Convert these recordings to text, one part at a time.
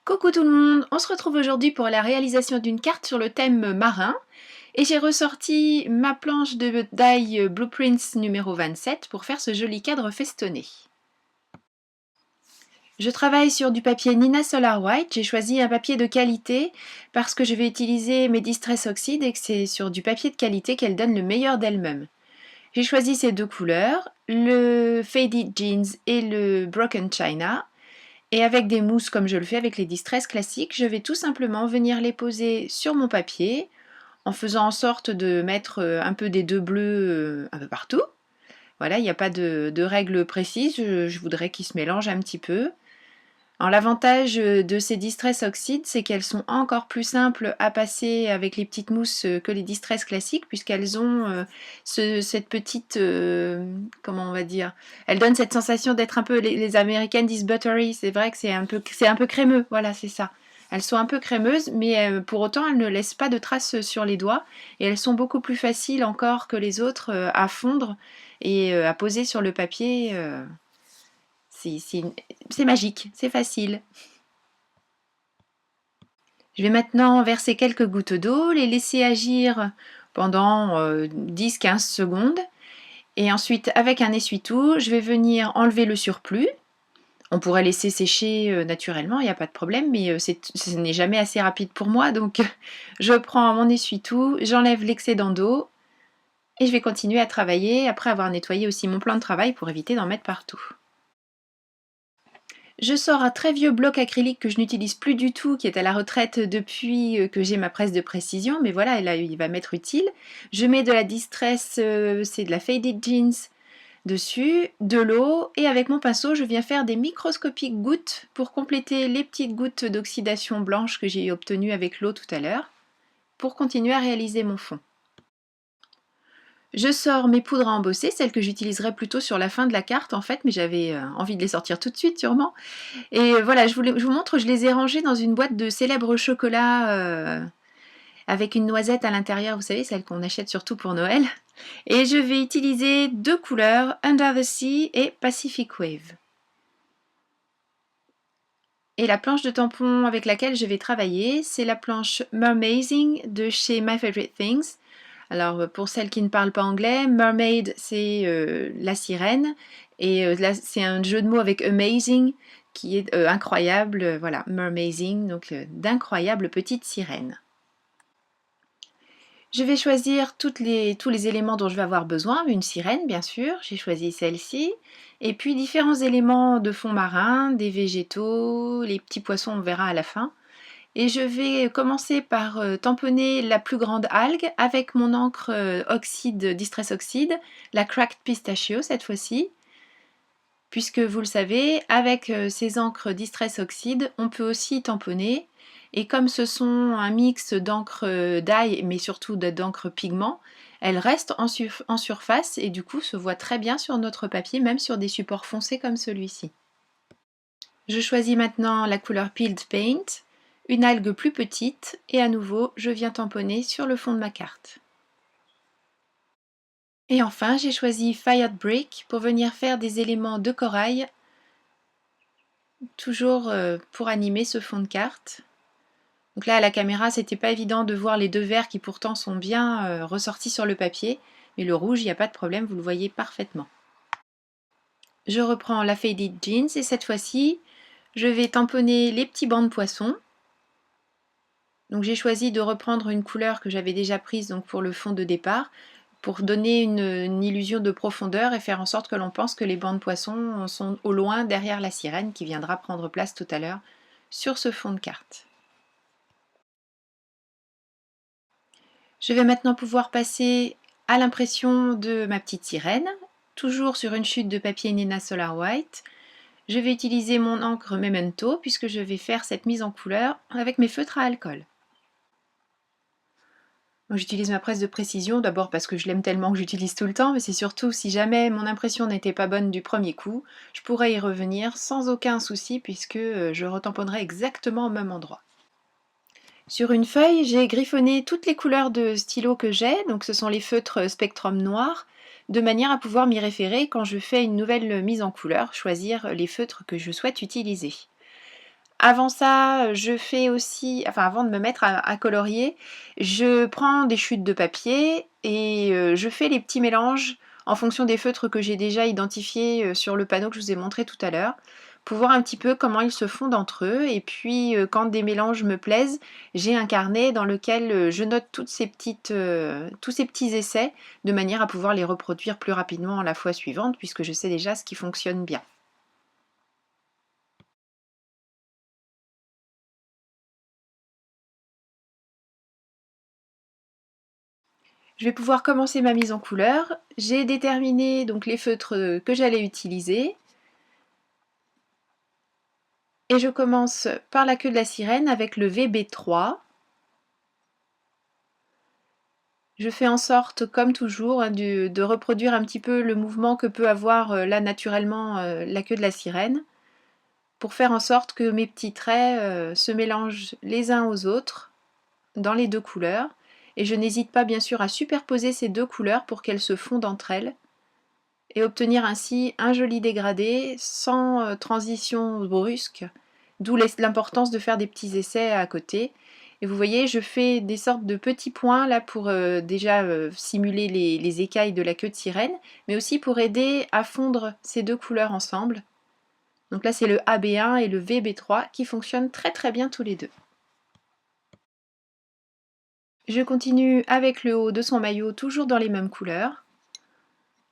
Coucou tout le monde, on se retrouve aujourd'hui pour la réalisation d'une carte sur le thème marin et j'ai ressorti ma planche de die Blueprints numéro 27 pour faire ce joli cadre festonné. Je travaille sur du papier Nina Solar White, j'ai choisi un papier de qualité parce que je vais utiliser mes Distress Oxide et que c'est sur du papier de qualité qu'elle donne le meilleur d'elle-même. J'ai choisi ces deux couleurs, le Faded Jeans et le Broken China. Et avec des mousses comme je le fais avec les Distress classiques, je vais tout simplement venir les poser sur mon papier en faisant en sorte de mettre un peu des deux bleus un peu partout. Voilà, il n'y a pas de règle précise, je voudrais qu'ils se mélangent un petit peu. Alors, l'avantage de ces Distress Oxide, c'est qu'elles sont encore plus simples à passer avec les petites mousses que les Distress classiques, puisqu'elles ont cette petite, comment on va dire, elles donnent cette sensation d'être un peu, les américaines disent buttery, c'est vrai que c'est un peu crémeux, voilà, c'est ça. Elles sont un peu crémeuses, mais pour autant, elles ne laissent pas de traces sur les doigts, et elles sont beaucoup plus faciles encore que les autres à fondre et à poser sur le papier. C'est magique, c'est facile. Je vais maintenant verser quelques gouttes d'eau, les laisser agir pendant 10-15 secondes. Et ensuite, avec un essuie-tout, je vais venir enlever le surplus. On pourrait laisser sécher naturellement, il n'y a pas de problème, mais ce n'est jamais assez rapide pour moi. Donc, je prends mon essuie-tout, j'enlève l'excédent d'eau et je vais continuer à travailler après avoir nettoyé aussi mon plan de travail pour éviter d'en mettre partout. Je sors un très vieux bloc acrylique que je n'utilise plus du tout, qui est à la retraite depuis que j'ai ma presse de précision, mais voilà, il va m'être utile. Je mets de la Distress, c'est de la Faded Jeans dessus, de l'eau, et avec mon pinceau, je viens faire des microscopiques gouttes pour compléter les petites gouttes d'oxydation blanche que j'ai obtenues avec l'eau tout à l'heure, pour continuer à réaliser mon fond. Je sors mes poudres à embosser, celles que j'utiliserai plutôt sur la fin de la carte en fait, mais j'avais envie de les sortir tout de suite sûrement. Et voilà, je vous montre, je les ai rangées dans une boîte de célèbres chocolats avec une noisette à l'intérieur, vous savez, celle qu'on achète surtout pour Noël. Et je vais utiliser deux couleurs, Under the Sea et Pacific Wave. Et la planche de tampon avec laquelle je vais travailler, c'est la planche Mermazing de chez My Favorite Things. Alors pour celles qui ne parlent pas anglais, mermaid c'est la sirène et là c'est un jeu de mots avec amazing qui est incroyable, voilà, mermazing, donc d'incroyables petites sirènes. Je vais choisir tous les éléments dont je vais avoir besoin, une sirène bien sûr, j'ai choisi celle-ci, et puis différents éléments de fond marin, des végétaux, les petits poissons on verra à la fin. Et je vais commencer par tamponner la plus grande algue avec mon encre oxyde, Distress Oxide, la Cracked Pistachio cette fois-ci. Puisque vous le savez, avec ces encres Distress Oxide, on peut aussi tamponner. Et comme ce sont un mix d'encre d'ail, mais surtout d'encre pigment, elles restent en surface et du coup se voient très bien sur notre papier, même sur des supports foncés comme celui-ci. Je choisis maintenant la couleur Peeled Paint, une algue plus petite, et à nouveau, je viens tamponner sur le fond de ma carte. Et enfin, j'ai choisi Fired Brick pour venir faire des éléments de corail, toujours pour animer ce fond de carte. Donc là, à la caméra, c'était pas évident de voir les deux verts qui pourtant sont bien ressortis sur le papier, mais le rouge, il n'y a pas de problème, vous le voyez parfaitement. Je reprends la Faded Jeans et cette fois-ci, je vais tamponner les petits bancs de poisson. Donc j'ai choisi de reprendre une couleur que j'avais déjà prise donc pour le fond de départ, pour donner une illusion de profondeur et faire en sorte que l'on pense que les bancs de poisson sont au loin derrière la sirène qui viendra prendre place tout à l'heure sur ce fond de carte. Je vais maintenant pouvoir passer à l'impression de ma petite sirène, toujours sur une chute de papier Nina Solar White. Je vais utiliser mon encre Memento puisque je vais faire cette mise en couleur avec mes feutres à alcool. J'utilise ma presse de précision, d'abord parce que je l'aime tellement que j'utilise tout le temps, mais c'est surtout si jamais mon impression n'était pas bonne du premier coup, je pourrais y revenir sans aucun souci puisque je retamponnerai exactement au même endroit. Sur une feuille, j'ai griffonné toutes les couleurs de stylo que j'ai, donc ce sont les feutres Spectrum noirs, de manière à pouvoir m'y référer quand je fais une nouvelle mise en couleur, choisir les feutres que je souhaite utiliser. Avant ça, je fais aussi, enfin avant de me mettre à colorier, je prends des chutes de papier et je fais les petits mélanges en fonction des feutres que j'ai déjà identifiés sur le panneau que je vous ai montré tout à l'heure, pour voir un petit peu comment ils se fondent entre eux. Et puis quand des mélanges me plaisent, j'ai un carnet dans lequel je note tous ces petits essais, de manière à pouvoir les reproduire plus rapidement la fois suivante, puisque je sais déjà ce qui fonctionne bien. Je vais pouvoir commencer ma mise en couleur. J'ai déterminé donc les feutres que j'allais utiliser. Et je commence par la queue de la sirène avec le VB3. Je fais en sorte, comme toujours, hein, de reproduire un petit peu le mouvement que peut avoir là naturellement la queue de la sirène, pour faire en sorte que mes petits traits se mélangent les uns aux autres dans les deux couleurs. Et je n'hésite pas bien sûr à superposer ces deux couleurs pour qu'elles se fondent entre elles, et obtenir ainsi un joli dégradé sans transition brusque, d'où l'importance de faire des petits essais à côté. Et vous voyez, je fais des sortes de petits points là pour déjà simuler les écailles de la queue de sirène, mais aussi pour aider à fondre ces deux couleurs ensemble. Donc là c'est le AB1 et le VB3 qui fonctionnent très très bien tous les deux. Je continue avec le haut de son maillot, toujours dans les mêmes couleurs,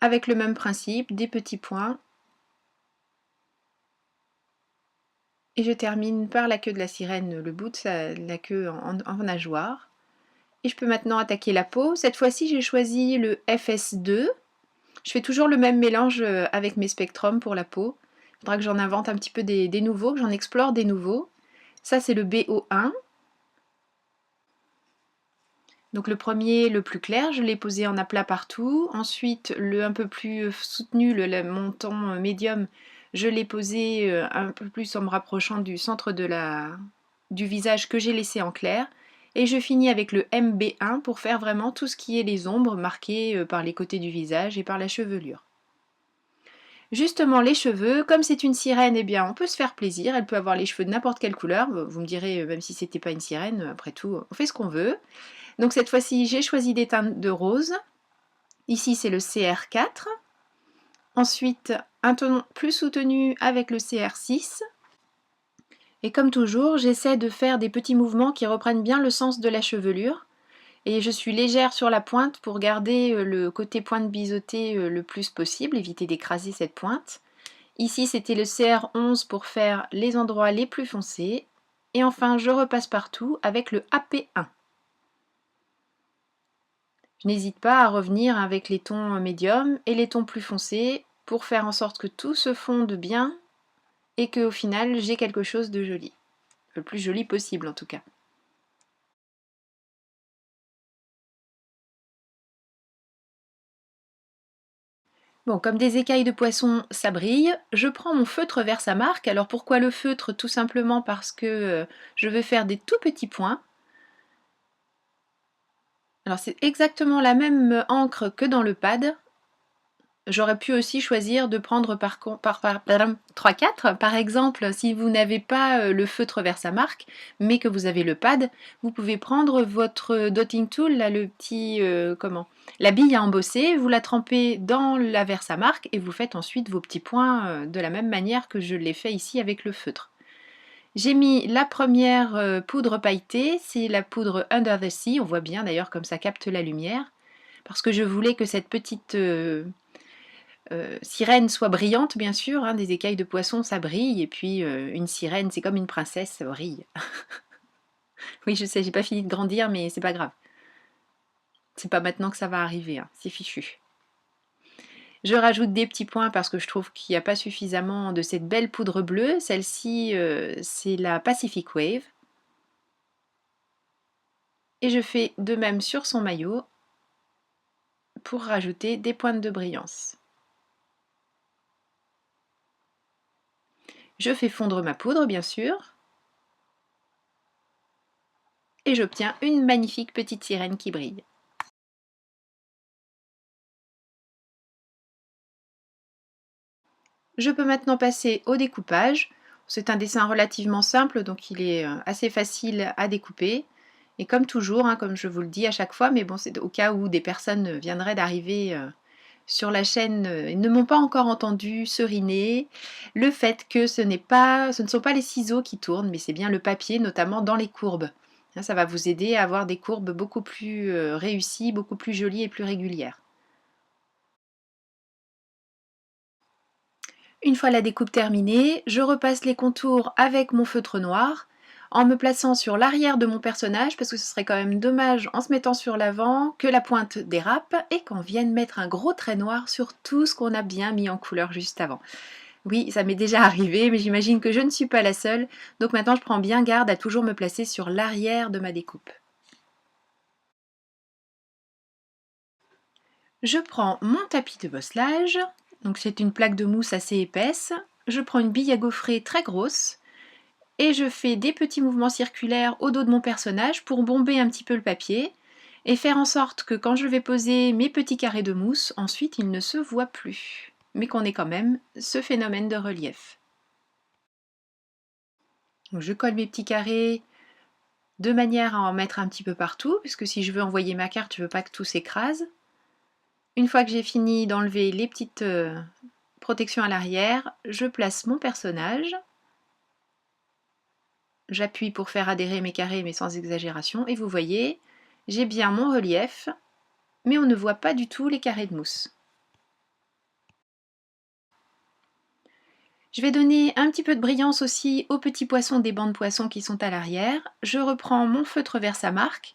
avec le même principe, des petits points. Et je termine par la queue de la sirène, le bout de la queue en nageoire. Et je peux maintenant attaquer la peau. Cette fois-ci, j'ai choisi le FS2. Je fais toujours le même mélange avec mes spectrums pour la peau. Il faudra que j'en invente un petit peu des nouveaux, que j'en explore des nouveaux. Ça, c'est le BO1. Donc le premier, le plus clair, je l'ai posé en aplat partout. Ensuite, le un peu plus soutenu, le montant médium, je l'ai posé un peu plus en me rapprochant du centre du visage que j'ai laissé en clair. Et je finis avec le MB1 pour faire vraiment tout ce qui est les ombres marquées par les côtés du visage et par la chevelure. Justement, les cheveux, comme c'est une sirène, eh bien, on peut se faire plaisir. Elle peut avoir les cheveux de n'importe quelle couleur. Vous me direz, même si c'était pas une sirène, après tout, on fait ce qu'on veut. Donc cette fois-ci, j'ai choisi des teintes de rose. Ici, c'est le CR4. Ensuite, un ton plus soutenu avec le CR6. Et comme toujours, j'essaie de faire des petits mouvements qui reprennent bien le sens de la chevelure. Et je suis légère sur la pointe pour garder le côté pointe biseautée le plus possible, éviter d'écraser cette pointe. Ici, c'était le CR11 pour faire les endroits les plus foncés. Et enfin, je repasse partout avec le AP1. Je n'hésite pas à revenir avec les tons médiums et les tons plus foncés pour faire en sorte que tout se fonde bien et qu'au final j'ai quelque chose de joli. Le plus joli possible en tout cas. Bon, comme des écailles de poisson, ça brille. Je prends mon feutre Versamark. Alors pourquoi le feutre? Tout simplement parce que je veux faire des tout petits points. Alors c'est exactement la même encre que dans le pad. J'aurais pu aussi choisir de prendre par 3-4. Par exemple, si vous n'avez pas le feutre Versamark, mais que vous avez le pad, vous pouvez prendre votre dotting tool, là, le petit, la bille à embosser, vous la trempez dans la Versamark et vous faites ensuite vos petits points de la même manière que je l'ai fait ici avec le feutre. J'ai mis la première poudre pailletée, c'est la poudre Under the Sea, on voit bien d'ailleurs comme ça capte la lumière, parce que je voulais que cette petite sirène soit brillante, bien sûr, hein, des écailles de poisson ça brille, et puis une sirène c'est comme une princesse, ça brille. Oui, je sais, j'ai pas fini de grandir, mais c'est pas grave. C'est pas maintenant que ça va arriver, hein, c'est fichu. Je rajoute des petits points parce que je trouve qu'il n'y a pas suffisamment de cette belle poudre bleue. Celle-ci, c'est la Pacific Wave. Et je fais de même sur son maillot pour rajouter des pointes de brillance. Je fais fondre ma poudre, bien sûr. Et j'obtiens une magnifique petite sirène qui brille. Je peux maintenant passer au découpage. C'est un dessin relativement simple, donc il est assez facile à découper. Et comme toujours, hein, comme je vous le dis à chaque fois, mais bon, c'est au cas où des personnes viendraient d'arriver sur la chaîne et ne m'ont pas encore entendu seriner, le fait que ce ne sont pas les ciseaux qui tournent, mais c'est bien le papier, notamment dans les courbes. Hein, ça va vous aider à avoir des courbes beaucoup plus réussies, beaucoup plus jolies et plus régulières. Une fois la découpe terminée, je repasse les contours avec mon feutre noir en me plaçant sur l'arrière de mon personnage parce que ce serait quand même dommage en se mettant sur l'avant que la pointe dérape et qu'on vienne mettre un gros trait noir sur tout ce qu'on a bien mis en couleur juste avant. Oui, ça m'est déjà arrivé, mais j'imagine que je ne suis pas la seule, donc maintenant je prends bien garde à toujours me placer sur l'arrière de ma découpe. Je prends mon tapis de bosselage, donc c'est une plaque de mousse assez épaisse, je prends une bille à gaufrer très grosse, et je fais des petits mouvements circulaires au dos de mon personnage pour bomber un petit peu le papier et faire en sorte que quand je vais poser mes petits carrés de mousse, ensuite ils ne se voient plus, mais qu'on ait quand même ce phénomène de relief. Donc je colle mes petits carrés de manière à en mettre un petit peu partout, puisque si je veux envoyer ma carte, je ne veux pas que tout s'écrase. Une fois que j'ai fini d'enlever les petites protections à l'arrière, je place mon personnage. J'appuie pour faire adhérer mes carrés, mais sans exagération. Et vous voyez, j'ai bien mon relief, mais on ne voit pas du tout les carrés de mousse. Je vais donner un petit peu de brillance aussi aux petits poissons des bancs de poissons qui sont à l'arrière. Je reprends mon feutre Versamark.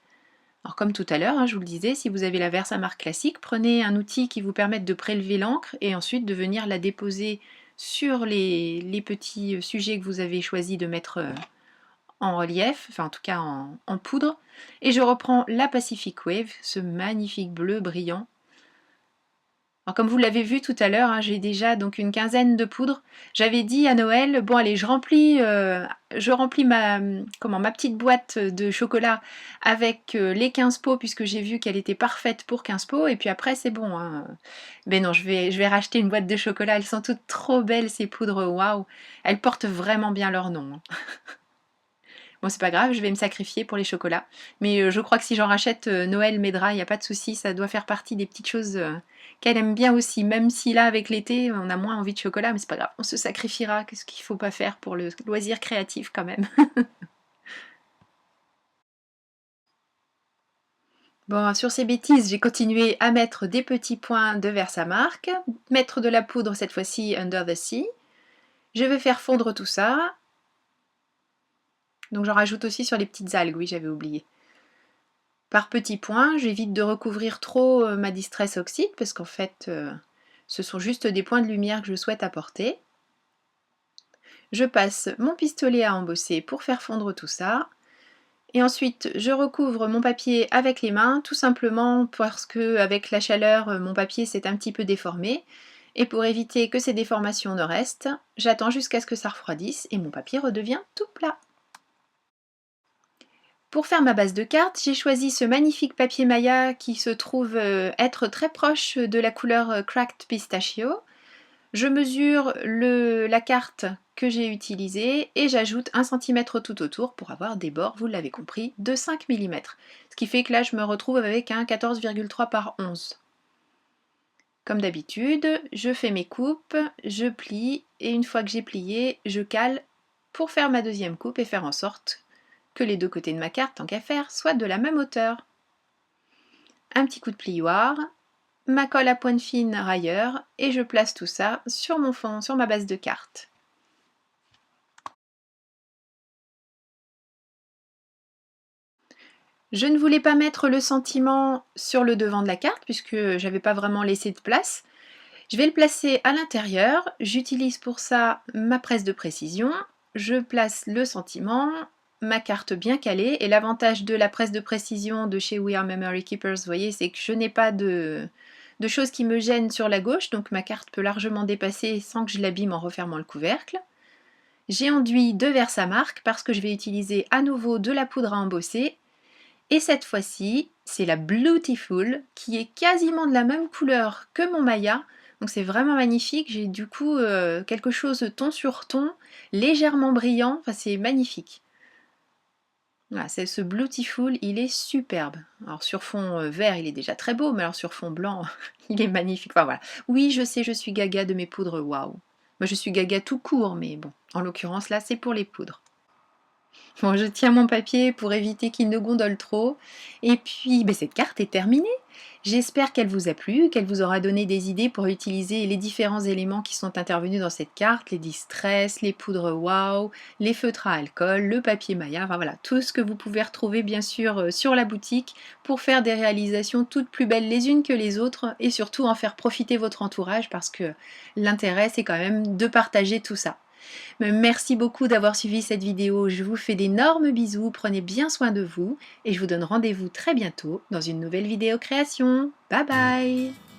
Alors comme tout à l'heure, hein, je vous le disais, si vous avez la Versamark classique, prenez un outil qui vous permette de prélever l'encre et ensuite de venir la déposer sur les petits sujets que vous avez choisi de mettre en relief, enfin en tout cas en poudre. Et je reprends la Pacific Wave, ce magnifique bleu brillant. Alors comme vous l'avez vu tout à l'heure, hein, j'ai déjà donc une quinzaine de poudres. J'avais dit à Noël, bon allez, je remplis ma petite boîte de chocolat avec les 15 pots puisque j'ai vu qu'elle était parfaite pour 15 pots et puis après c'est bon. Hein. Mais non, je vais racheter une boîte de chocolat, elles sont toutes trop belles ces poudres, waouh. Elles portent vraiment bien leur nom. Hein. Bon, c'est pas grave, je vais me sacrifier pour les chocolats. Mais je crois que si j'en rachète, Noël m'aidera, il n'y a pas de souci, ça doit faire partie des petites choses qu'elle aime bien aussi. Même si là, avec l'été, on a moins envie de chocolat, mais c'est pas grave, on se sacrifiera. Qu'est-ce qu'il faut pas faire pour le loisir créatif quand même. Bon, sur ces bêtises, j'ai continué à mettre des petits points de Versamark, mettre de la poudre cette fois-ci Under the Sea. Je vais faire fondre tout ça. Donc j'en rajoute aussi sur les petites algues, oui, j'avais oublié. Par petits points, j'évite de recouvrir trop ma Distress Oxide parce qu'en fait, ce sont juste des points de lumière que je souhaite apporter. Je passe mon pistolet à embosser pour faire fondre tout ça. Et ensuite, je recouvre mon papier avec les mains, tout simplement parce que avec la chaleur, mon papier s'est un petit peu déformé. Et pour éviter que ces déformations ne restent, j'attends jusqu'à ce que ça refroidisse et mon papier redevient tout plat. Pour faire ma base de cartes, j'ai choisi ce magnifique papier Maya qui se trouve être très proche de la couleur Cracked Pistachio. Je mesure la carte que j'ai utilisée et j'ajoute 1 cm tout autour pour avoir des bords, vous l'avez compris, de 5 mm. Ce qui fait que là je me retrouve avec un 14,3 par 11. Comme d'habitude, je fais mes coupes, je plie et une fois que j'ai plié, je cale pour faire ma deuxième coupe et faire en sorte que les deux côtés de ma carte, tant qu'à faire, soient de la même hauteur. Un petit coup de plioir, ma colle à pointe fine railleur et je place tout ça sur mon fond, sur ma base de carte. Je ne voulais pas mettre le sentiment sur le devant de la carte puisque j'avais pas vraiment laissé de place. Je vais le placer à l'intérieur, j'utilise pour ça ma presse de précision, je place le sentiment, ma carte bien calée, et l'avantage de la presse de précision de chez We Are Memory Keepers, vous voyez, c'est que je n'ai pas de choses qui me gênent sur la gauche, donc ma carte peut largement dépasser sans que je l'abîme en refermant le couvercle. J'ai enduit de Versamark parce que je vais utiliser à nouveau de la poudre à embosser, et cette fois-ci, c'est la Beautiful qui est quasiment de la même couleur que mon Maya. Donc c'est vraiment magnifique. J'ai du coup quelque chose ton sur ton, légèrement brillant. Enfin, c'est magnifique. Voilà, c'est ce Beautiful, il est superbe. Alors sur fond vert, il est déjà très beau, mais alors sur fond blanc, il est magnifique. Enfin voilà. Oui, je sais, je suis gaga de mes poudres, waouh. Moi, je suis gaga tout court, mais bon, en l'occurrence là, c'est pour les poudres. Bon, je tiens mon papier pour éviter qu'il ne gondole trop. Et puis, ben, cette carte est terminée. J'espère qu'elle vous a plu, qu'elle vous aura donné des idées pour utiliser les différents éléments qui sont intervenus dans cette carte, les distress, les poudres wow, les feutres à alcool, le papier Maya, enfin voilà, tout ce que vous pouvez retrouver bien sûr sur la boutique pour faire des réalisations toutes plus belles les unes que les autres et surtout en faire profiter votre entourage parce que l'intérêt c'est quand même de partager tout ça. Merci beaucoup d'avoir suivi cette vidéo, je vous fais d'énormes bisous, prenez bien soin de vous et je vous donne rendez-vous très bientôt dans une nouvelle vidéo création. Bye bye!